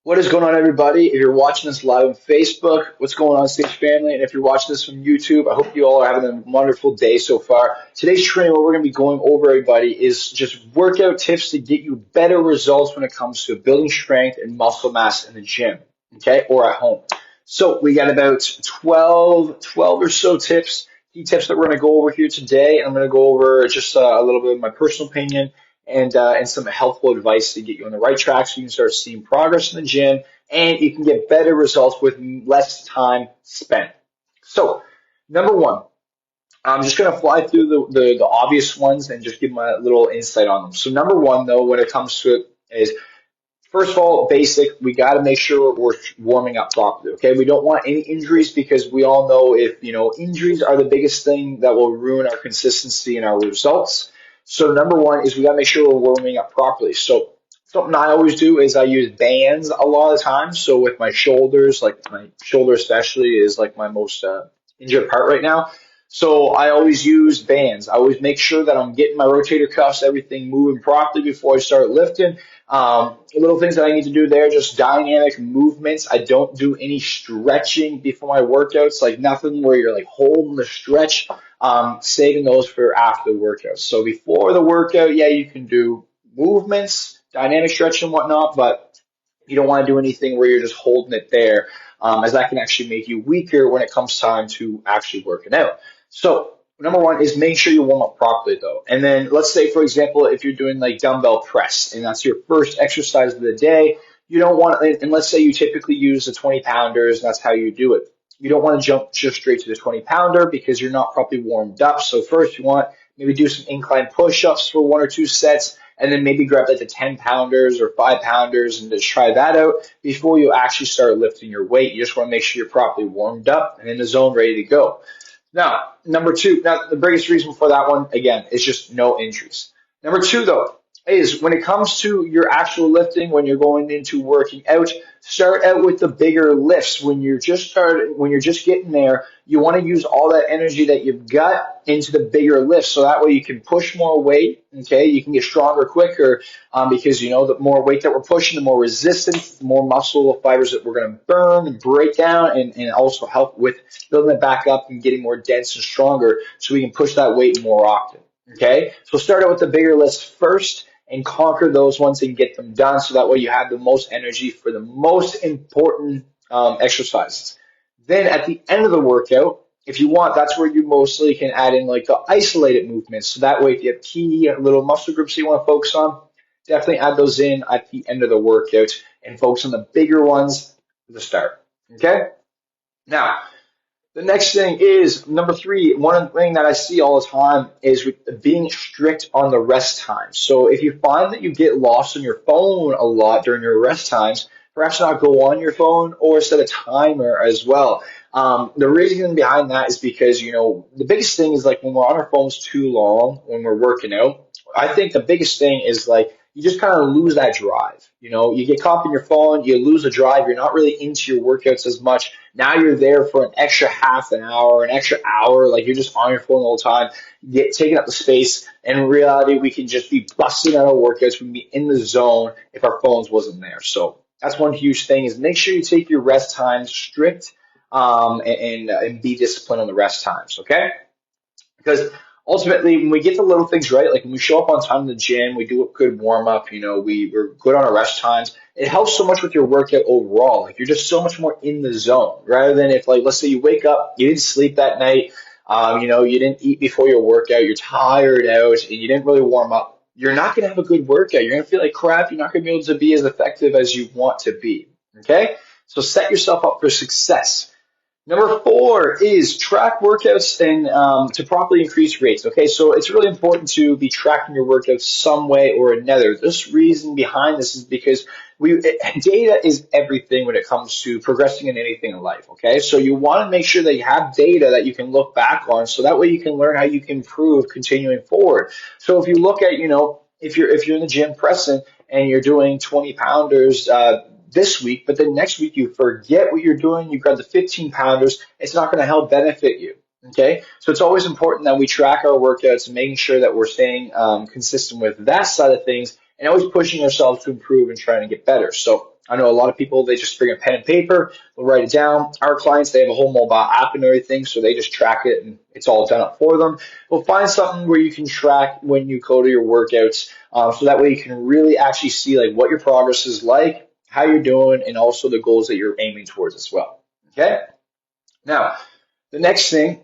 What is going on, everybody? If you're watching this live on Facebook, what's going on, Stage Family? And if you're watching this from YouTube, I hope you all are having a wonderful day so far. Today's training, what we're going to be going over, everybody, is just workout tips to get you better results when it comes to building strength and muscle mass in the gym, okay, or at home. So we got about 12 or so tips, key tips that we're going to go over here today. I'm going to go over just a little bit of my personal opinion and some helpful advice to get you on the right track so you can start seeing progress in the gym and you can get better results with less time spent. So, number one, I'm just going to fly through the obvious ones and just give my little insight on them. So, number one, though, when it comes to it, is first of all, basic, we got to make sure we're warming up properly, okay? We don't want any injuries because we all know injuries are the biggest thing that will ruin our consistency and our results. So number one is we got to make sure we're warming up properly. So something I always do is I use bands a lot of times. So with my shoulders, like my shoulder especially is like my most injured part right now. So I always use bands. I always make sure that I'm getting my rotator cuffs, everything moving properly before I start lifting. Little things that I need to do there, just dynamic movements. I don't do any stretching before my workouts, like nothing where you're like holding the stretch. Saving those for after the workout. So before the workout, yeah, you can do movements, dynamic stretch and whatnot, but you don't want to do anything where you're just holding it there, as that can actually make you weaker when it comes time to actually working out. So number one is make sure you warm up properly though. And then let's say, for example, if you're doing like dumbbell press and that's your first exercise of the day, you don't want, and let's say you typically use the 20 pounders and that's how you do it. You don't want to jump just straight to the 20 pounder because you're not properly warmed up. So first you want maybe do some incline push-ups for 1 or 2 sets and then maybe grab like the 10 pounders or 5 pounders and just try that out before you actually start lifting your weight. You just want to make sure you're properly warmed up and in the zone ready to go. Now, number two, the biggest reason for that one, again, is just no injuries. Number two, though, is when it comes to your actual lifting, when you're going into working out, start out with the bigger lifts. When you're just getting there, you want to use all that energy that you've got into the bigger lifts, so that way you can push more weight. Okay, you can get stronger quicker because the more weight that we're pushing, the more resistance, the more muscle fibers that we're going to burn and break down, and also help with building it back up and getting more dense and stronger, so we can push that weight more often. Okay, so start out with the bigger lifts first and conquer those ones and get them done so that way you have the most energy for the most important exercises. Then at the end of the workout, if you want, that's where you mostly can add in like the isolated movements. So that way if you have key little muscle groups you want to focus on, definitely add those in at the end of the workout and focus on the bigger ones at the start. Okay? Now, the next thing is, number three, one thing that I see all the time is being strict on the rest time. So if you find that you get lost on your phone a lot during your rest times, perhaps not go on your phone or set a timer as well. The reason behind that is because, the biggest thing is like when we're on our phones too long, when we're working out, I think the biggest thing is like, you just kind of lose that drive. You get caught up in your phone, you lose the drive, you're not really into your workouts as much. Now you're there for an extra half an hour, an extra hour, like you're just on your phone the whole time, taking up the space. And in reality, we can just be busting out our workouts, we can be in the zone if our phones wasn't there. So that's one huge thing is make sure you take your rest times strict and be disciplined on the rest times, okay? Because ultimately, when we get the little things right, like when we show up on time in the gym, we do a good warm-up, we're good on our rest times, it helps so much with your workout overall. Like, you're just so much more in the zone, rather than if, like, let's say you wake up, you didn't sleep that night, you didn't eat before your workout, you're tired out, and you didn't really warm up. You're not going to have a good workout. You're going to feel like crap. You're not going to be able to be as effective as you want to be, okay? So set yourself up for success. Number four is track workouts and to properly increase rates. Okay, so it's really important to be tracking your workouts some way or another. This reason behind this is because data is everything when it comes to progressing in anything in life. Okay, so you want to make sure that you have data that you can look back on, so that way you can learn how you can improve continuing forward. So if you look at, if you're in the gym pressing and you're doing 20 pounders. This week, but then next week you forget what you're doing, you grab the 15 pounders, it's not going to help benefit you. Okay, so it's always important that we track our workouts and making sure that we're staying consistent with that side of things and always pushing ourselves to improve and trying to get better. So I know a lot of people, they just bring a pen and paper, they'll write it down. Our clients, they have a whole mobile app and everything, so they just track it and it's all done up for them. We'll find something where you can track when you go to your workouts, so that way you can really actually see like what your progress is like, how you're doing, and also the goals that you're aiming towards as well. Okay? Now, the next thing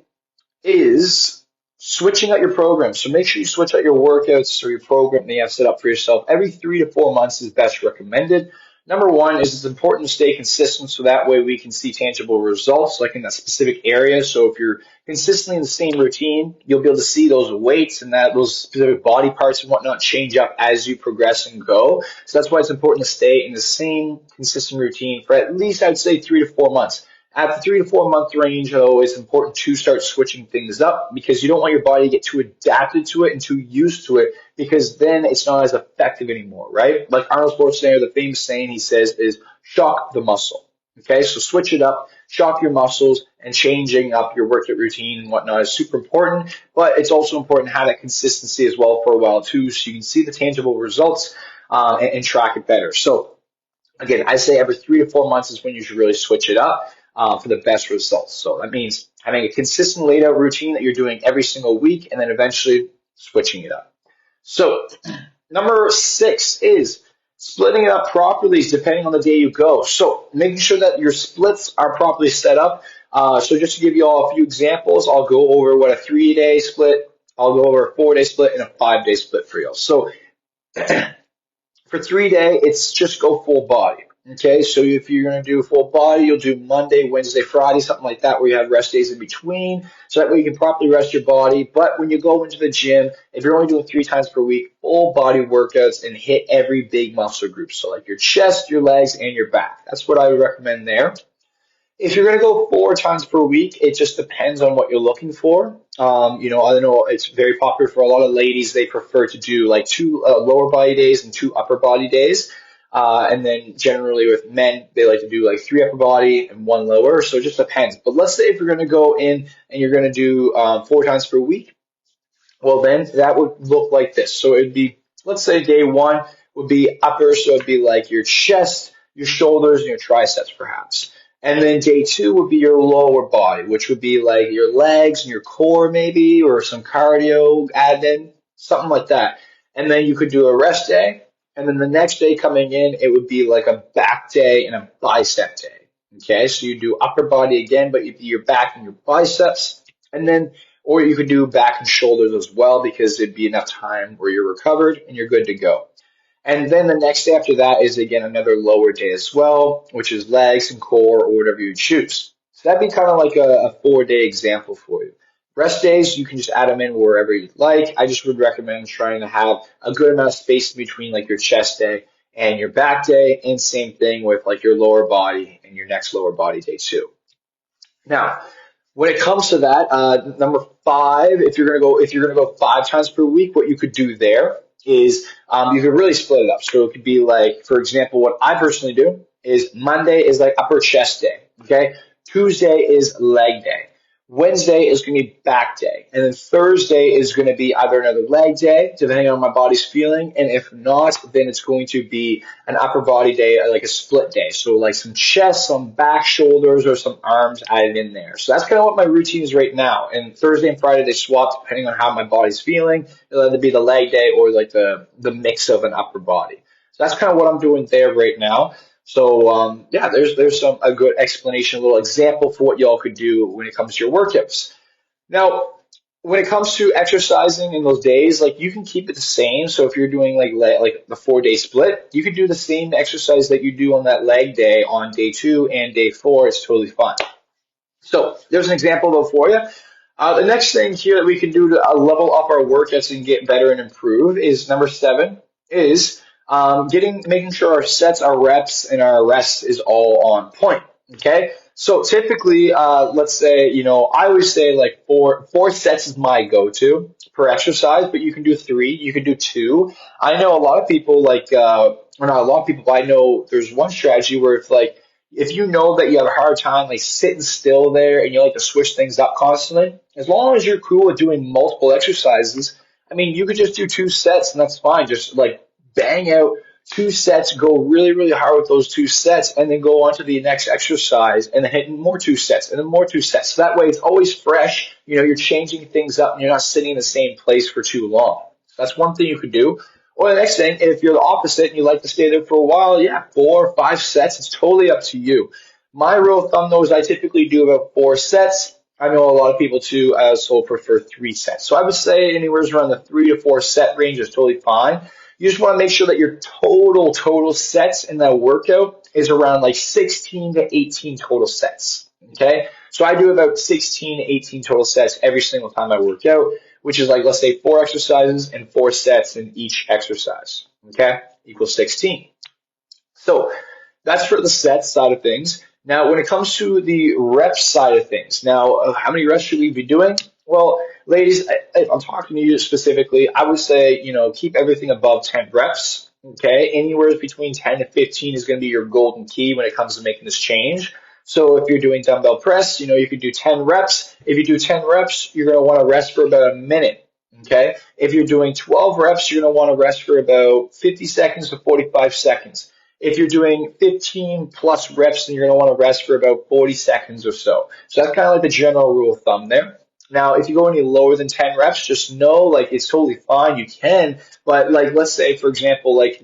is switching out your program. So make sure you switch out your workouts or your program that you have set up for yourself. Every 3 to 4 months is best recommended. Number one is it's important to stay consistent so that way we can see tangible results like in that specific area. So if you're consistently in the same routine, you'll be able to see those weights and that those specific body parts and whatnot change up as you progress and go. So that's why it's important to stay in the same consistent routine for at least, I'd say, 3 to 4 months. At the 3 to 4 month range, though, it's important to start switching things up because you don't want your body to get too adapted to it and too used to it because then it's not as effective anymore, right? Like Arnold Schwarzenegger, the famous saying he says is shock the muscle. Okay, so switch it up, shock your muscles, and changing up your workout routine and whatnot is super important, but it's also important to have that consistency as well for a while too so you can see the tangible results and track it better. So again, I say every 3 to 4 months is when you should really switch it up for the best results. So that means having a consistent laid out routine that you're doing every single week and then eventually switching it up. So number 6 is splitting it up properly depending on the day you go. So making sure that your splits are properly set up. So just to give you all a few examples, I'll go over what a 3-day split, I'll go over a 4-day split, and a 5-day split for you. So for 3-day, it's just go full body. Okay, so if you're going to do full body, you'll do Monday, Wednesday, Friday, something like that, where you have rest days in between. So that way you can properly rest your body. But when you go into the gym, if you're only doing 3 times per week, full body workouts and hit every big muscle group. So like your chest, your legs, and your back. That's what I would recommend there. If you're going to go 4 times per week, it just depends on what you're looking for. I know it's very popular for a lot of ladies. They prefer to do like 2 lower body days and 2 upper body days. And then generally with men, they like to do like 3 upper body and 1 lower. So it just depends. But let's say if you're going to go in and you're going to do 4 times per week, well, then that would look like this. So it'd be, let's say day 1 would be upper. So it'd be like your chest, your shoulders, and your triceps perhaps. And then day 2 would be your lower body, which would be like your legs and your core maybe, or some cardio added in, something like that. And then you could do a rest day. And then the next day coming in, it would be like a back day and a bicep day. Okay, so you do upper body again, but you do your back and your biceps. And then, or you could do back and shoulders as well because it'd be enough time where you're recovered and you're good to go. And then the next day after that is again another lower day as well, which is legs and core or whatever you choose. So that'd be kind of like a 4-day example for you. Rest days, you can just add them in wherever you'd like. I just would recommend trying to have a good amount of space between like your chest day and your back day, and same thing with like your lower body and your next lower body day too. Now, when it comes to that, number 5, if you're gonna go 5 times per week, what you could do there is you could really split it up. So it could be like, for example, what I personally do is Monday is like upper chest day. Okay, Tuesday is leg day. Wednesday is going to be back day. And then Thursday is going to be either another leg day, depending on my body's feeling. And if not, then it's going to be an upper body day, like a split day. So like some chest, some back, shoulders, or some arms added in there. So that's kind of what my routine is right now. And Thursday and Friday, they swap depending on how my body's feeling. It'll either be the leg day or like the mix of an upper body. So that's kind of what I'm doing there right now. So there's a good explanation, a little example for what y'all could do when it comes to your workouts. Now, when it comes to exercising in those days, like you can keep it the same. So if you're doing like the 4-day split, you could do the same exercise that you do on that leg day on day 2 and day 4. It's totally fine. So there's an example though for you. The next thing here that we can do to level up our workouts and get better and improve is number 7 is making sure our sets, our reps, and our rests is all on point. Okay, so typically, let's say, I always say like four sets is my go-to per exercise, but you can do 3, you can do 2. I know a lot of people but I know there's one strategy where if you know that you have a hard time like sitting still there and you like to switch things up constantly, as long as you're cool with doing multiple exercises, I mean, you could just do 2 sets and that's fine. Just like bang out 2 sets, go really, really hard with those 2 sets, and then go on to the next exercise and then hit more 2 sets and then more 2 sets. So that way it's always fresh. You're changing things up and you're not sitting in the same place for too long. So that's one thing you could do. Or the next thing, if you're the opposite and you like to stay there for a while, yeah, 4 or 5 sets. It's totally up to you. My rule of thumb, though, is I typically do about 4 sets. I know a lot of people too also prefer 3 sets. So I would say anywhere around the 3 to 4 set range is totally fine. You just want to make sure that your total sets in that workout is around like 16 to 18 total sets. Okay. So I do about 16 to 18 total sets every single time I work out, which is like, let's say 4 exercises and 4 sets in each exercise. Okay. Equals 16. So that's for the set side of things. Now, when it comes to the rep side of things, now, how many reps should we be doing? Well, ladies, if I'm talking to you specifically, I would say, keep everything above 10 reps. Okay. Anywhere between 10 to 15 is going to be your golden key when it comes to making this change. So if you're doing dumbbell press, you could do 10 reps. If you do 10 reps, you're going to want to rest for about a minute. Okay. If you're doing 12 reps, you're going to want to rest for about 50 seconds to 45 seconds. If you're doing 15 plus reps, then you're going to want to rest for about 40 seconds or so. So that's kind of like the general rule of thumb there. Now, if you go any lower than 10 reps, just know, like, it's totally fine. You can, but like, let's say, for example, like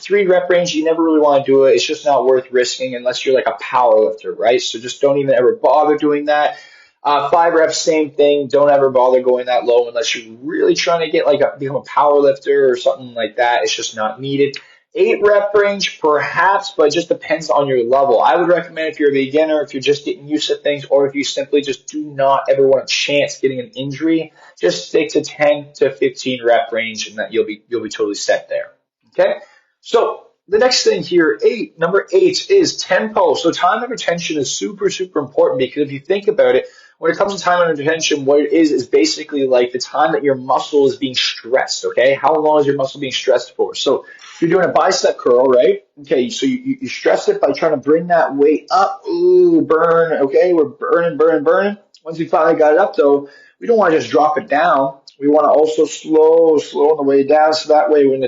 3 rep range, you never really want to do it. It's just not worth risking unless you're like a power lifter, right? So just don't even ever bother doing that. 5 reps, same thing. Don't ever bother going that low unless you're really trying to get become a power lifter or something like that. It's just not needed. 8 rep range, perhaps, but it just depends on your level. I would recommend if you're a beginner, if you're just getting used to things, or if you simply just do not ever want a chance getting an injury, just stick to 10 to 15 rep range, and that you'll be totally set there. Okay. So the next thing here, number 8 is tempo. So time under tension is super, super important because if you think about it, when it comes to time under tension, what it is basically like the time that your muscle is being stressed, okay? How long is your muscle being stressed for? So if you're doing a bicep curl, right? Okay, so you stress it by trying to bring that weight up. Ooh, burn, okay? We're burning. Once we finally got it up, though, we don't want to just drop it down. We want to also slow on the way down, so that way when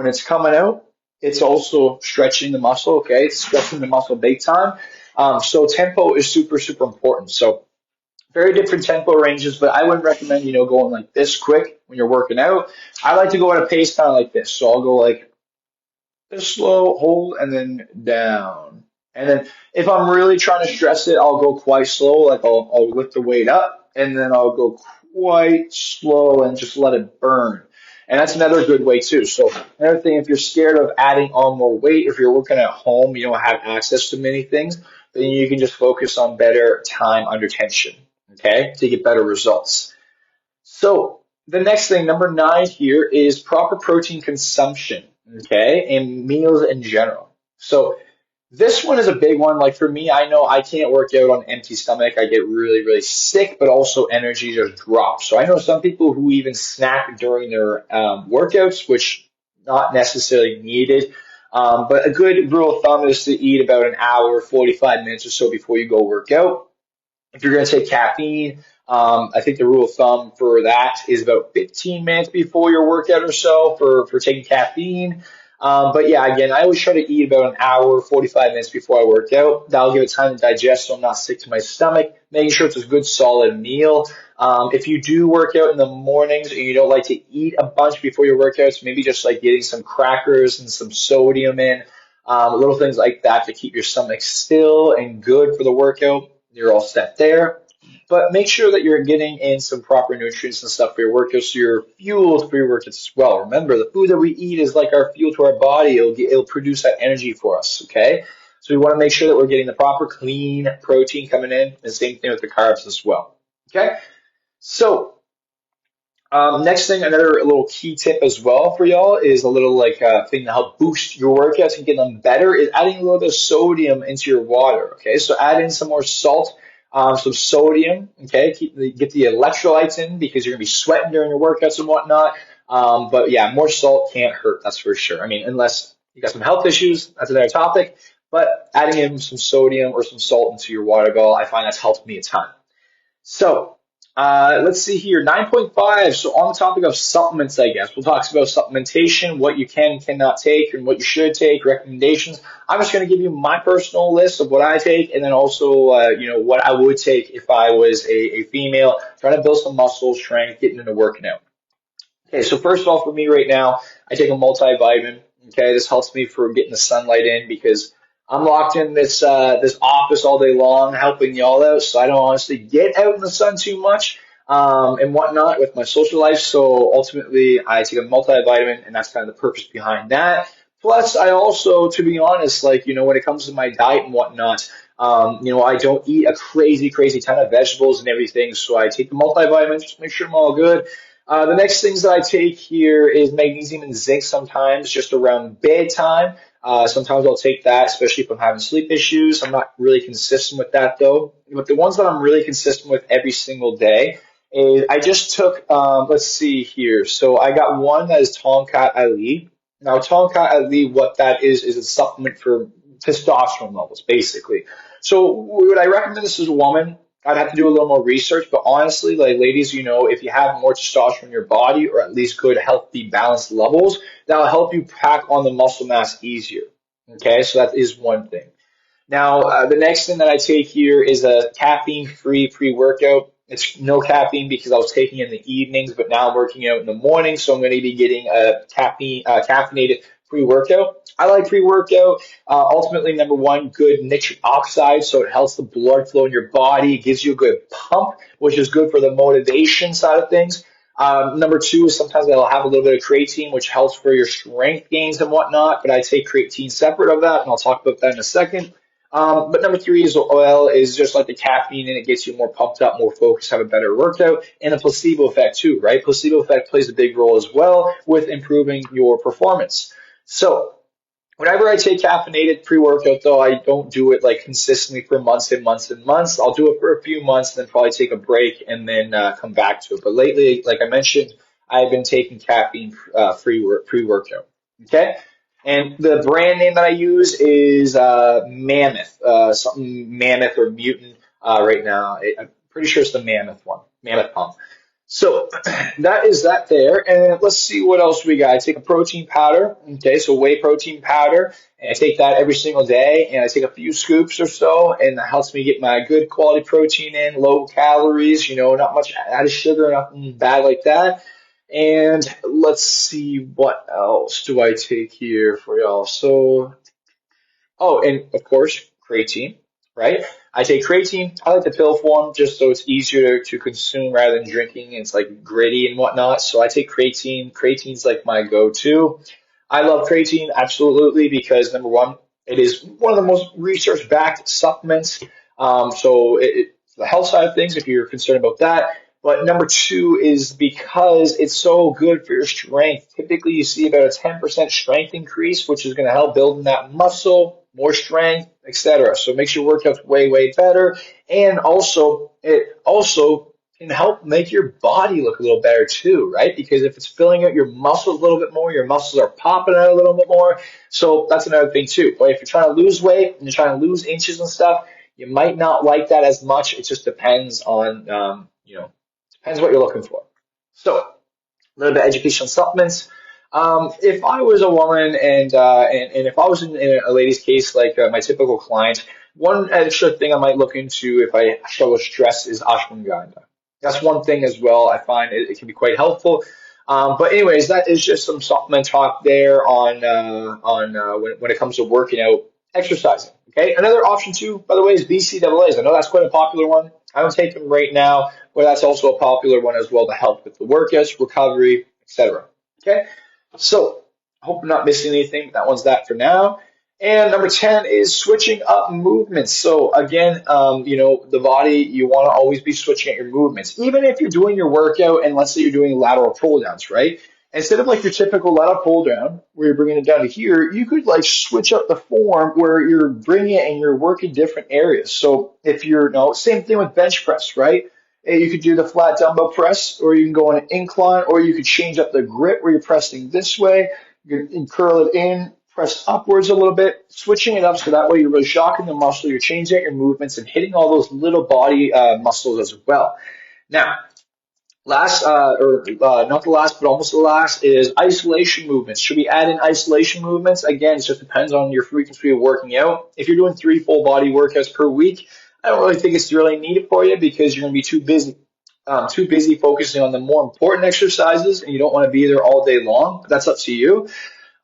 it's coming out, it's also stretching the muscle, okay? It's stretching the muscle big time. So tempo is super, super important. So very different tempo ranges, but I wouldn't recommend, going like this quick when you're working out. I like to go at a pace kind of like this. So I'll go like this slow, hold, and then down. And then if I'm really trying to stress it, I'll go quite slow. Like I'll lift the weight up, and then I'll go quite slow and just let it burn. And that's another good way too. So another thing, if you're scared of adding on more weight, if you're working at home, you don't have access to many things, then you can just focus on better time under tension. Okay, to get better results. So the next thing, number 9 here, is proper protein consumption, okay, and meals in general. So this one is a big one. Like for me, I know I can't work out on empty stomach. I get really, really sick, but also energy just drops. So I know some people who even snack during their workouts, which not necessarily needed. But a good rule of thumb is to eat about an hour, 45 minutes or so before you go work out. If you're going to take caffeine, I think the rule of thumb for that is about 15 minutes before your workout or so for taking caffeine. But yeah, again, I always try to eat about an hour, 45 minutes before I work out. That'll give it time to digest so I'm not sick to my stomach, making sure it's a good solid meal. If you do work out in the mornings and you don't like to eat a bunch before your workouts, maybe just like getting some crackers and some sodium in, little things like that to keep your stomach still and good for the workout. You're all set there. But make sure that you're getting in some proper nutrients and stuff for your workouts so you're fueled for your workouts as well. Remember, the food that we eat is like our fuel to our body. It'll produce that energy for us, okay? So we want to make sure that we're getting the proper clean protein coming in, and same thing with the carbs as well, okay? So next thing, another little key tip as well for y'all is a little thing to help boost your workouts and get them better is adding a little bit of sodium into your water. Okay, so add in some more salt, some sodium. Okay, get the electrolytes in because you're gonna be sweating during your workouts and whatnot. But yeah, more salt can't hurt. That's for sure. I mean, unless you got some health issues, that's another topic. But adding in some sodium or some salt into your water bottle, I find that's helped me a ton. So. Let's see here, 9.5. So on the topic of supplements, I guess we'll talk about supplementation, what you can and cannot take, and what you should take, recommendations. I'm just going to give you my personal list of what I take, and then also, what I would take if I was a female trying to build some muscle strength, getting into working out. Okay, so first of all, for me right now, I take a multivitamin. Okay, this helps me for getting the sunlight in because I'm locked in this office all day long, helping y'all out. So I don't honestly get out in the sun too much and whatnot with my social life. So ultimately, I take a multivitamin, and that's kind of the purpose behind that. Plus, I also, to be honest, like when it comes to my diet and whatnot, I don't eat a crazy ton of vegetables and everything. So I take the multivitamin just to make sure I'm all good. The next things that I take here is magnesium and zinc sometimes just around bedtime. Sometimes I'll take that, especially if I'm having sleep issues. I'm not really consistent with that though. But the ones that I'm really consistent with every single day is I just took, let's see here. So I got one that is Tonkat Ali. Now, Tonkat Ali, what that is a supplement for testosterone levels, basically. So would I recommend this as a woman? I'd have to do a little more research, but honestly, like ladies, if you have more testosterone in your body or at least good, healthy, balanced levels, that'll help you pack on the muscle mass easier. Okay, so that is one thing. Now, the next thing that I take here is a caffeine-free pre-workout. It's no caffeine because I was taking it in the evenings, but now I'm working out in the morning, so I'm going to be getting a caffeinated pre-workout. I like pre-workout. Ultimately, number one, good nitric oxide, so it helps the blood flow in your body. It gives you a good pump, which is good for the motivation side of things. Number two is sometimes I'll have a little bit of creatine, which helps for your strength gains and whatnot, but I take creatine separate of that, and I'll talk about that in a second. But number three is oil is just like the caffeine, and it gets you more pumped up, more focused, have a better workout, and the placebo effect too, right? Placebo effect plays a big role as well with improving your performance. So whenever I take caffeinated pre-workout, though, I don't do it like consistently for months and months and months. I'll do it for a few months, and then probably take a break and then come back to it. But lately, like I mentioned, I've been taking caffeine free pre-workout. Okay. And the brand name that I use is Mammoth, something Mammoth or Mutant right now. I'm pretty sure it's the Mammoth one, Mammoth Pump. So that is that there. And let's see what else we got. I take a protein powder. Okay, so whey protein powder. And I take that every single day. And I take a few scoops or so. And that helps me get my good quality protein in, low calories, not much added sugar, nothing bad like that. And let's see what else do I take here for y'all. So, oh, and of course, creatine, right? I take creatine. I like the pill form just so it's easier to consume rather than drinking. It's like gritty and whatnot. So I take creatine. Creatine's like my go-to. I love creatine absolutely because number one, it is one of the most research-backed supplements. The health side of things, if you're concerned about that. But number two is because it's so good for your strength. Typically, you see about a 10% strength increase, which is going to help building that muscle, more strength, etc. So it makes your workouts way better. And also, it also can help make your body look a little better too, right? Because if it's filling out your muscles a little bit more, your muscles are popping out a little bit more. So that's another thing too. But if you're trying to lose weight and you're trying to lose inches and stuff, you might not like that as much. It just depends on, depends what you're looking for. So, a little bit of educational supplements. If I was a woman and if I was in a lady's case, like my typical client, one extra thing I might look into if I struggle with stress is ashwagandha. That's one thing as well. I find it can be quite helpful. But anyways, that is just some supplement talk there on when it comes to working out, exercising. Okay. Another option too, by the way, is BCAAs. I know that's quite a popular one. I don't take them right now, but that's also a popular one as well to help with the workouts, recovery, etc. Okay. So I hope I'm not missing anything, but that one's that for now. And number 10 is switching up movements. So again, the body, you want to always be switching at your movements. Even if you're doing your workout and let's say you're doing lateral pull downs, right? Instead of like your typical lateral pull down where you're bringing it down to here, you could like switch up the form where you're bringing it and you're working different areas. So if you're, same thing with bench press, right? You could do the flat dumbbell press, or you can go on an incline, or you could change up the grip where you're pressing this way. You can curl it in, press upwards a little bit, switching it up so that way you're really shocking the muscle, you're changing out your movements and hitting all those little body muscles as well. Now, not the last, but almost the last is isolation movements. Should we add in isolation movements? Again, it just depends on your frequency of working out. If you're doing 3 full body workouts per week, I don't really think it's really needed for you because you're going to be too busy focusing on the more important exercises, and you don't want to be there all day long. But that's up to you.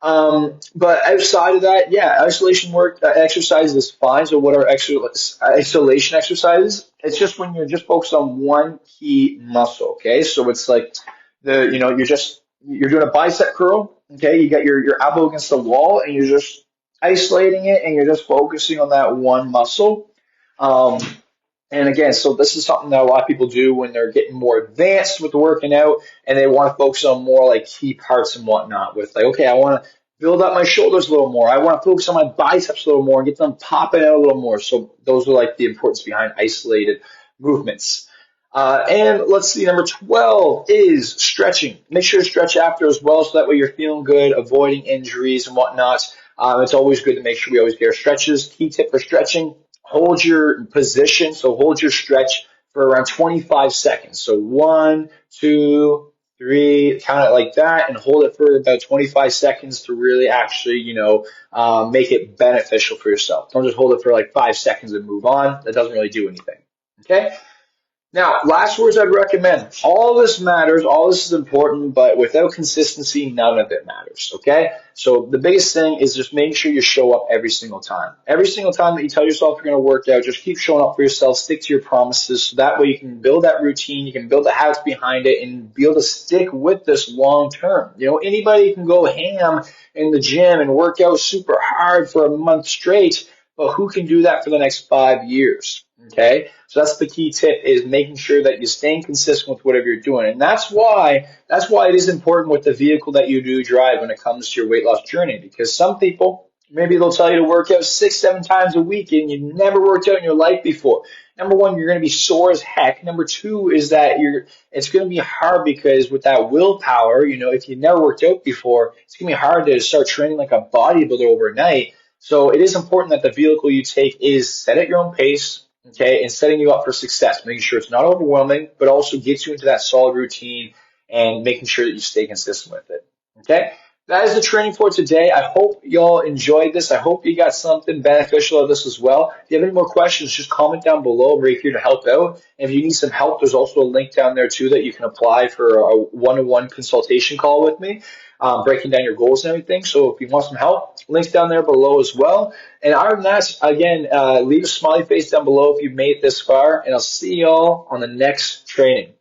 But outside of that, yeah, isolation work exercises is fine. So what are isolation exercises? It's just when you're just focused on one key muscle. Okay, so it's like you're doing a bicep curl. Okay, you got your elbow against the wall, and you're just isolating it, and you're just focusing on that one muscle. Um, and again, so this is something that a lot of people do when they're getting more advanced with working out and they want to focus on more like key parts and whatnot with like, okay, I want to build up my shoulders a little more. I want to focus on my biceps a little more and get them popping out a little more. So those are like the importance behind isolated movements. And let's see, number 12 is stretching. Make sure to stretch after as well so that way you're feeling good, avoiding injuries and whatnot. It's always good to make sure we always get our stretches. Key tip for stretching, hold your position, so hold your stretch for around 25 seconds. So 1, 2, 3, count it like that and hold it for about 25 seconds to really actually, make it beneficial for yourself. Don't just hold it for like 5 seconds and move on. That doesn't really do anything. Okay? Now, last words I'd recommend. All this matters, all this is important, but without consistency, none of it matters, okay? So the biggest thing is just making sure you show up every single time. Every single time that you tell yourself you're going to work out, just keep showing up for yourself, stick to your promises, so that way you can build that routine, you can build the habits behind it, and be able to stick with this long term. Anybody can go ham in the gym and work out super hard for a month straight, but who can do that for the next 5 years? Okay, so that's the key tip, is making sure that you're staying consistent with whatever you're doing. And that's why it is important with the vehicle that you do drive when it comes to your weight loss journey, because some people, maybe they'll tell you to work out 6, 7 times a week and you've never worked out in your life before. Number one, you're going to be sore as heck. Number two is that it's going to be hard because with that willpower, if you never worked out before, it's going to be hard to start training like a bodybuilder overnight. So it is important that the vehicle you take is set at your own pace, okay, and setting you up for success, making sure it's not overwhelming, but also gets you into that solid routine and making sure that you stay consistent with it, okay? That is the training for today. I hope y'all enjoyed this. I hope you got something beneficial out of this as well. If you have any more questions, just comment down below. I'm right here to help out. And if you need some help, there's also a link down there too that you can apply for a one-on-one consultation call with me, breaking down your goals and everything. So if you want some help, links down there below as well. And other than that, again, leave a smiley face down below if you've made it this far, and I'll see y'all on the next training.